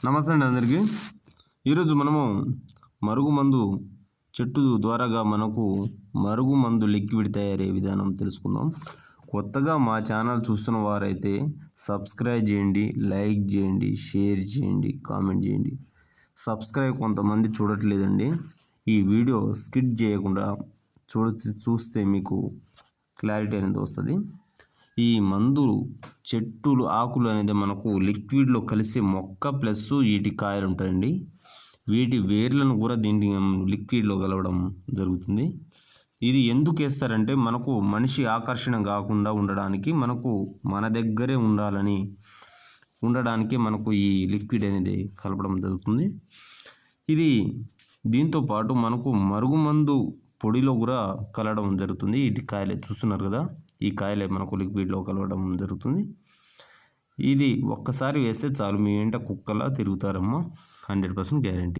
నమస్తే అండి అందరికీ. ఈరోజు మనము మరుగుమందు చెట్టు ద్వారాగా మనకు మరుగుమందు లిక్విడ్ తయారయ్యే విధానం తెలుసుకుందాం. కొత్తగా మా ఛానల్ చూస్తున్న వారైతే సబ్స్క్రైబ్ చేయండి, లైక్ చేయండి, షేర్ చేయండి, కామెంట్ చేయండి. సబ్స్క్రైబ్ కొంతమంది చూడట్లేదండి. ఈ వీడియో స్కిప్ చేయకుండా చూస్తే మీకు క్లారిటీ అనేది వస్తుంది. ఈ మందు చెట్టులు ఆకులు అనేది మనకు లిక్విడ్లో కలిసి మొక్క ప్లస్ వీటి కాయలు ఉంటాయండి. వీటి వేర్లను కూడా దీన్ని లిక్విడ్లో కలవడం జరుగుతుంది. ఇది ఎందుకు వేస్తారంటే మనకు మనిషి ఆకర్షణ కాకుండా ఉండడానికి, మనకు మన దగ్గరే ఉండడానికి మనకు ఈ లిక్విడ్ అనేది కలపడం జరుగుతుంది. ఇది దీంతో పాటు మనకు మరుగుమందు పొడిలో కూడా కలవడం జరుగుతుంది. ఇటు కాయలే చూస్తున్నారు కదా, ఈ కాయలే మనకు లిక్విడ్లో కలవడం జరుగుతుంది. ఇది ఒక్కసారి వేస్తే చాలు, మీ వెంట కుక్కలా తిరుగుతారమ్మా, 100% గ్యారెంటీ.